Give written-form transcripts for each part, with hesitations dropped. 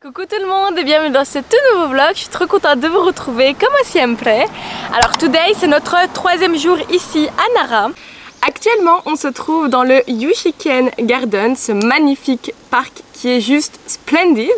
Coucou tout le monde et bienvenue dans ce tout nouveau vlog, je suis trop contente de vous retrouver comme siempre. Alors today c'est notre troisième jour ici à Nara. Actuellement on se trouve dans le Yushiken Garden, ce magnifique parc qui est juste splendide.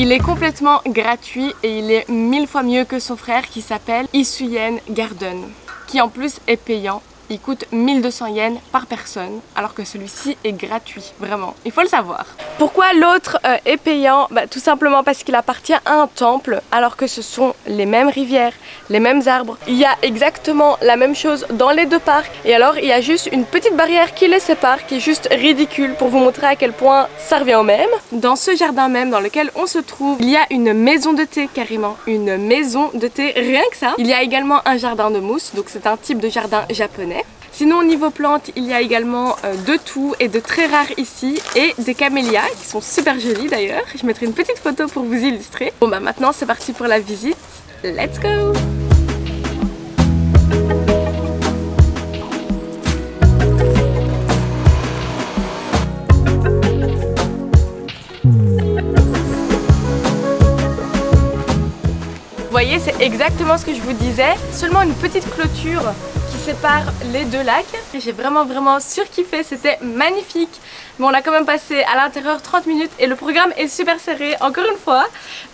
Il est complètement gratuit et il est 1000 fois mieux que son frère qui s'appelle Isuyen Garden, qui en plus est payant. Il coûte 1200 yens par personne, alors que celui-ci est gratuit, vraiment, il faut le savoir. Pourquoi l'autre est payant? Tout simplement parce qu'il appartient à un temple, alors que ce sont les mêmes rivières, les mêmes arbres. Il y a exactement la même chose dans les deux parcs, et alors il y a juste une petite barrière qui les sépare, qui est juste ridicule pour vous montrer à quel point ça revient au même. Dans ce jardin même dans lequel on se trouve, il y a une maison de thé carrément, une maison de thé, rien que ça. Il y a également un jardin de mousse, donc c'est un type de jardin japonais. Sinon au niveau plantes, il y a également de tout et de très rares ici et des camélias qui sont super jolies d'ailleurs. Je mettrai une petite photo pour vous illustrer. Bon maintenant c'est parti pour la visite. Let's go! Vous voyez, c'est exactement ce que je vous disais, seulement une petite clôture qui sépare les deux lacs. J'ai vraiment surkiffé, c'était magnifique. Mais on a quand même passé à l'intérieur 30 minutes et le programme est super serré, encore une fois.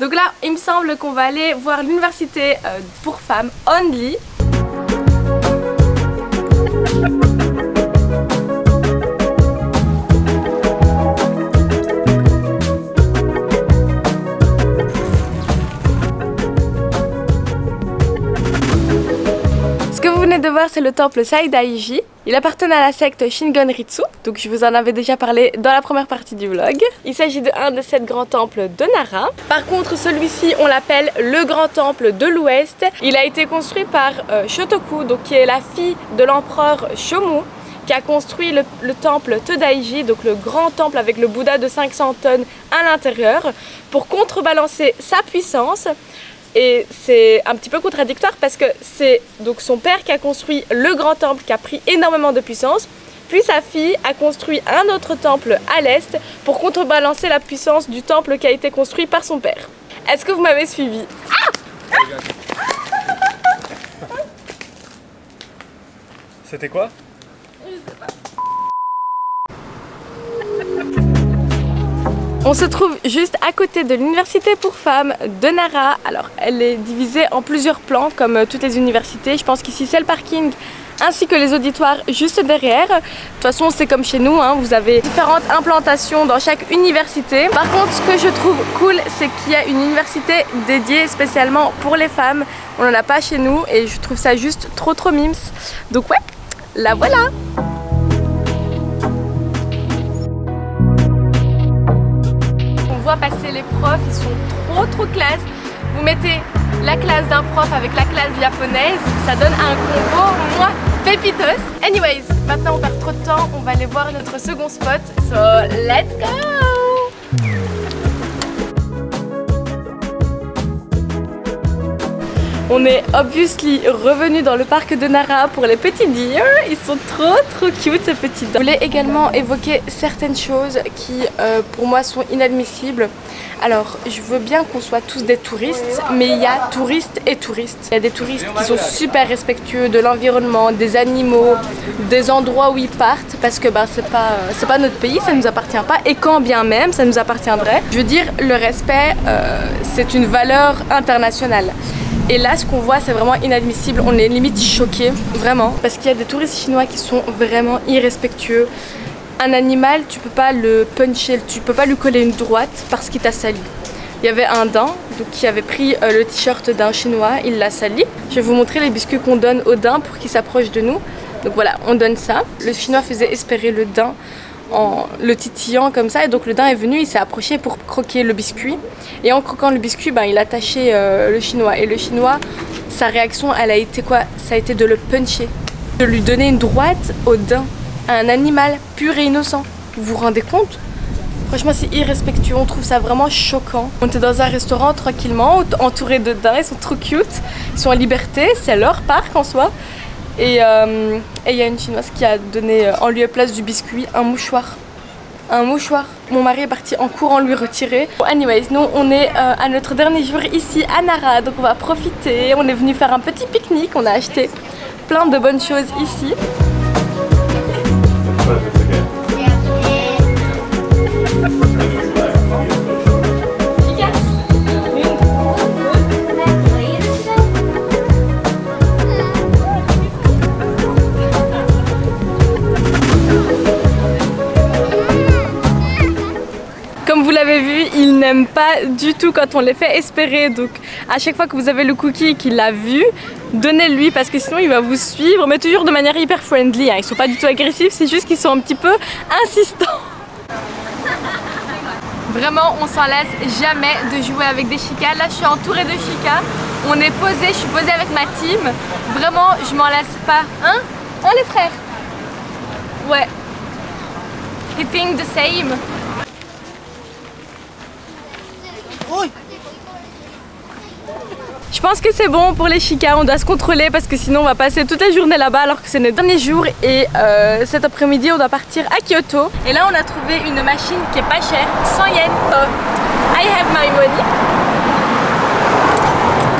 Donc là, il me semble qu'on va aller voir l'université pour femmes Only. De voir, c'est le temple Saidaiji. Il appartenait à la secte Shingon-ritsu, donc je vous en avais déjà parlé dans la première partie du vlog. Il s'agit de un des 7 grands temples de Nara. Par contre, celui-ci, on l'appelle le grand temple de l'Ouest. Il a été construit par Shotoku, donc qui est la fille de l'empereur Shomu, qui a construit le temple Todaiji, donc le grand temple avec le Bouddha de 500 tonnes à l'intérieur, pour contrebalancer sa puissance. Et c'est un petit peu contradictoire parce que c'est donc son père qui a construit le grand temple qui a pris énormément de puissance, puis sa fille a construit un autre temple à l'est pour contrebalancer la puissance du temple qui a été construit par son père. Est-ce que vous m'avez suivi? C'était quoi? Je sais pas. On se trouve juste à côté de l'université pour femmes de Nara. Alors elle est divisée en plusieurs plans comme toutes les universités. Je pense qu'ici c'est le parking ainsi que les auditoires juste derrière. De toute façon c'est comme chez nous, hein. Vous avez différentes implantations dans chaque université. Par contre ce que je trouve cool c'est qu'il y a une université dédiée spécialement pour les femmes. On n'en a pas chez nous et je trouve ça juste trop mimes. Donc ouais, la voilà. Passer les profs, ils sont trop classe. Vous mettez la classe d'un prof avec la classe japonaise, ça donne un combo, moi, pépitos. Anyways, maintenant on perd trop de temps, on va aller voir notre second spot, so let's go! On est obviously revenu dans le parc de Nara pour les petits deer. Ils sont trop cute ces petits dents. Je voulais également évoquer certaines choses qui pour moi sont inadmissibles. Alors je veux bien qu'on soit tous des touristes, mais il y a touristes et touristes. Il y a des touristes qui sont super respectueux de l'environnement, des animaux, des endroits où ils partent, parce que c'est pas notre pays, ça nous appartient pas, et quand bien même ça nous appartiendrait. Je veux dire, le respect c'est une valeur internationale. Et là ce qu'on voit c'est vraiment inadmissible, on est limite choqués, vraiment. Parce qu'il y a des touristes chinois qui sont vraiment irrespectueux. Un animal, tu peux pas le puncher, tu peux pas lui coller une droite parce qu'il t'a sali. Il y avait un daim donc, qui avait pris le t-shirt d'un chinois, il l'a sali. Je vais vous montrer les biscuits qu'on donne au daim pour qu'il s'approche de nous. Donc voilà, on donne ça. Le chinois faisait espérer le daim en le titillant comme ça, et donc le daim est venu, il s'est approché pour croquer le biscuit, et en croquant le biscuit il a taché le chinois, et le chinois, sa réaction elle a été quoi? Ça a été de le puncher, de lui donner une droite au daim, à un animal pur et innocent. Vous vous rendez compte? Franchement c'est irrespectueux, on trouve ça vraiment choquant. On était dans un restaurant tranquillement, entouré de daims, ils sont trop cute, ils sont en liberté, c'est leur parc en soi. Et il y a une chinoise qui a donné en lieu et place du biscuit un mouchoir. Un mouchoir. Mon mari est parti en courant lui retirer. Bon, anyways, nous on est à notre dernier jour ici à Nara, donc on va profiter. On est venu faire un petit pique-nique, on a acheté plein de bonnes choses ici. Comme vous l'avez vu, il n'aime pas du tout quand on les fait espérer. Donc à chaque fois que vous avez le cookie qu'il a vu, donnez-lui parce que sinon il va vous suivre, mais toujours de manière hyper friendly. Hein. Ils sont pas du tout agressifs, c'est juste qu'ils sont un petit peu insistants. Vraiment, on s'en lasse jamais de jouer avec des chicas. Là, je suis entourée de chicas. On est posé, je suis posée avec ma team. Vraiment, je m'en lasse pas. Hein? Hein les frères? Ouais. He think the same. Je pense que c'est bon pour les chicas, on doit se contrôler parce que sinon on va passer toute la journée là-bas alors que c'est notre dernier jour et cet après-midi on doit partir à Kyoto. Et là on a trouvé une machine qui est pas chère, 100 yens. I have my money.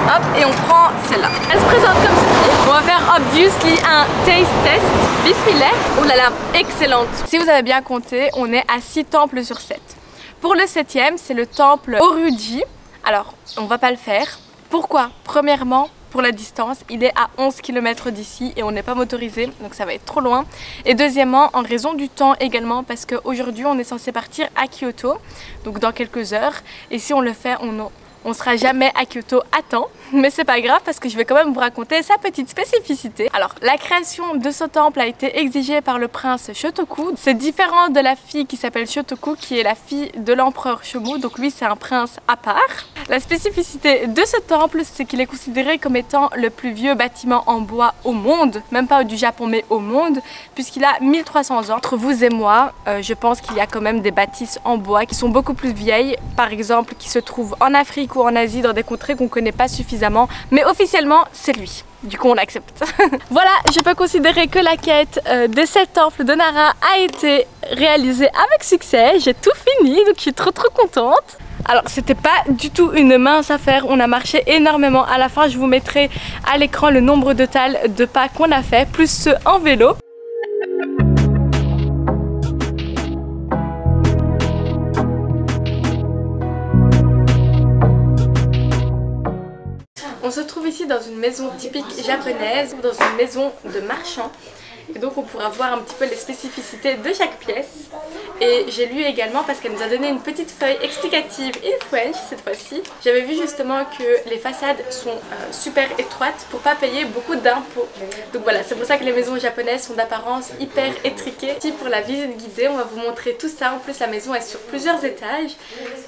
Hop, et on prend celle-là. Elle se présente comme ceci. On va faire obviously un taste test. Bismillah. Oh là là, excellente. Si vous avez bien compté, on est à 6 temples sur 7. Pour le 7e, c'est le temple Oryuji. Alors, on va pas le faire. Pourquoi? Premièrement, pour la distance, il est à 11 km d'ici et on n'est pas motorisé, donc ça va être trop loin. Et deuxièmement, en raison du temps également, parce qu'aujourd'hui, on est censé partir à Kyoto, donc dans quelques heures. Et si on le fait, on sera jamais à Kyoto à temps, mais c'est pas grave parce que je vais quand même vous raconter sa petite spécificité. Alors, la création de ce temple a été exigée par le prince Shotoku. C'est différent de la fille qui s'appelle Shotoku, qui est la fille de l'empereur Shomu, donc lui c'est un prince à part. La spécificité de ce temple, c'est qu'il est considéré comme étant le plus vieux bâtiment en bois au monde, même pas du Japon mais au monde, puisqu'il a 1300 ans. Entre vous et moi, je pense qu'il y a quand même des bâtisses en bois qui sont beaucoup plus vieilles, par exemple qui se trouvent en Afrique ou en Asie, dans des contrées qu'on connaît pas suffisamment, mais officiellement c'est lui. Du coup on l'accepte. Voilà, je peux considérer que la quête des 7 temples de Nara a été réalisée avec succès. J'ai tout fini, donc je suis trop contente. Alors c'était pas du tout une mince affaire, on a marché énormément. À la fin je vous mettrai à l'écran le nombre total de pas qu'on a fait, plus ceux en vélo. On se trouve ici dans une maison typique japonaise, dans une maison de marchand. Et donc on pourra voir un petit peu les spécificités de chaque pièce. Et j'ai lu également, parce qu'elle nous a donné une petite feuille explicative in French cette fois-ci. J'avais vu justement que les façades sont super étroites pour pas payer beaucoup d'impôts. Donc voilà, c'est pour ça que les maisons japonaises sont d'apparence hyper étriquées. Ici pour la visite guidée, on va vous montrer tout ça. En plus la maison est sur plusieurs étages.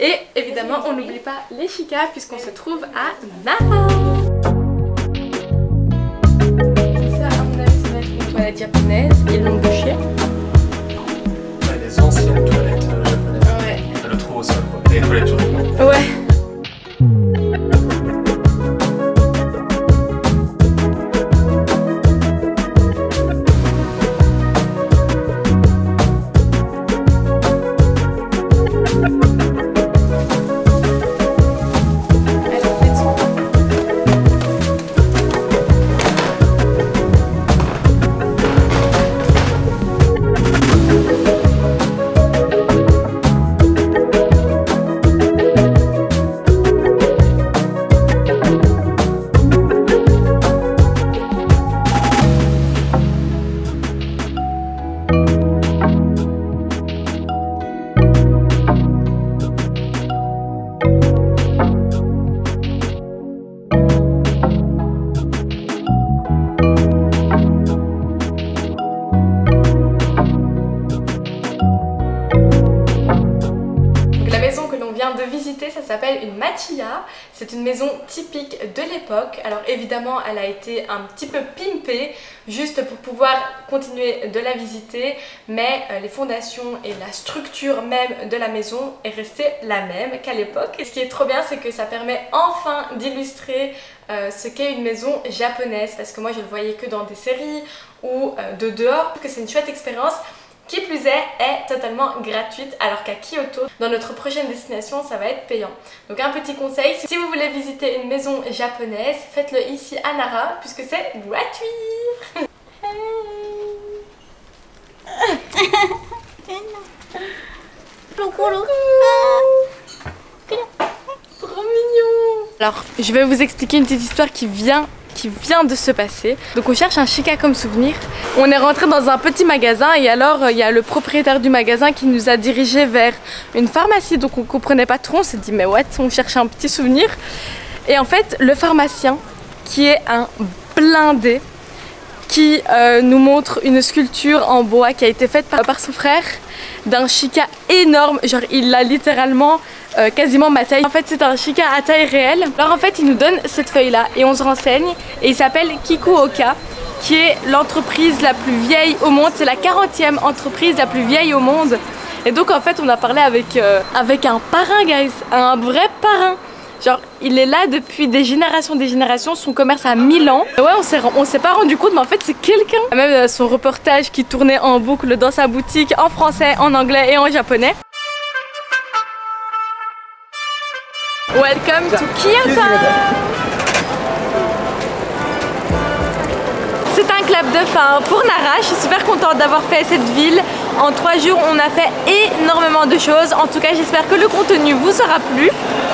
Et évidemment on n'oublie pas les chicas puisqu'on se trouve à Nara. Toilette japonaise et longue de chien. Ouais, les anciennes toilettes japonaises. Ouais. On le trouve au sol quoi. Et les toilettes turques. Ouais. s'appelle une machiya. C'est une maison typique de l'époque. Alors évidemment elle a été un petit peu pimpée juste pour pouvoir continuer de la visiter, mais les fondations et la structure même de la maison est restée la même qu'à l'époque. Et ce qui est trop bien, c'est que ça permet enfin d'illustrer ce qu'est une maison japonaise, parce que moi je le voyais que dans des séries ou de dehors, que c'est une chouette expérience. Qui plus est totalement gratuite, alors qu'à Kyoto, dans notre prochaine destination, ça va être payant. Donc un petit conseil, si vous voulez visiter une maison japonaise, faites-le ici à Nara, puisque c'est gratuit. Trop mignon. Alors, je vais vous expliquer une petite histoire qui vient de se passer. Donc on cherche un chica comme souvenir. On est rentré dans un petit magasin et alors il y a le propriétaire du magasin qui nous a dirigé vers une pharmacie. Donc on comprenait pas trop, on s'est dit mais what, on cherchait un petit souvenir. Et en fait le pharmacien, qui est un blindé, qui nous montre une sculpture en bois qui a été faite par son frère d'un chica énorme, genre il l'a littéralement quasiment ma taille. En fait c'est un chica à taille réelle. Alors en fait il nous donne cette feuille là et on se renseigne, et il s'appelle Kikuoka, qui est l'entreprise la plus vieille au monde. C'est la 40e entreprise la plus vieille au monde. Et donc en fait on a parlé avec un parrain, guys, un vrai parrain. Genre il est là depuis des générations, son commerce a 1000 ans. Et ouais, on s'est pas rendu compte, mais en fait c'est quelqu'un. Même son reportage qui tournait en boucle dans sa boutique en français, en anglais et en japonais. Welcome to Kyoto. C'est un clap de fin pour Nara. Je suis super contente d'avoir fait cette ville. En 3 jours, on a fait énormément de choses. En tout cas, j'espère que le contenu vous aura plu.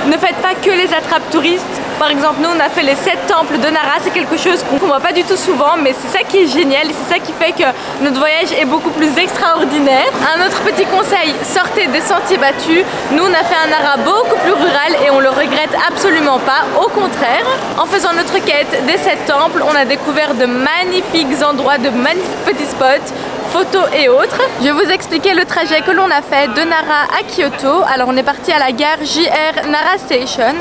Ne faites pas que les attrapes touristes. Par exemple, nous, on a fait les 7 temples de Nara. C'est quelque chose qu'on voit pas du tout souvent, mais c'est ça qui est génial et c'est ça qui fait que notre voyage est beaucoup plus extraordinaire. Un autre petit conseil, sortez des sentiers battus. Nous, on a fait un Nara beaucoup plus rural et on le regrette absolument pas. Au contraire, en faisant notre quête des 7 temples, on a découvert de magnifiques endroits, de magnifiques petits spots, photos et autres. Je vais vous expliquer le trajet que l'on a fait de Nara à Kyoto. Alors on est parti à la gare JR Nara Station.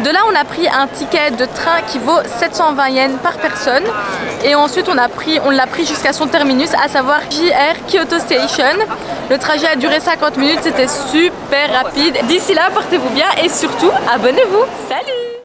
De là on a pris un ticket de train qui vaut 720 yens par personne. Et ensuite on l'a pris jusqu'à son terminus, à savoir JR Kyoto Station. Le trajet a duré 50 minutes, c'était super rapide. D'ici là, portez-vous bien et surtout abonnez-vous. Salut!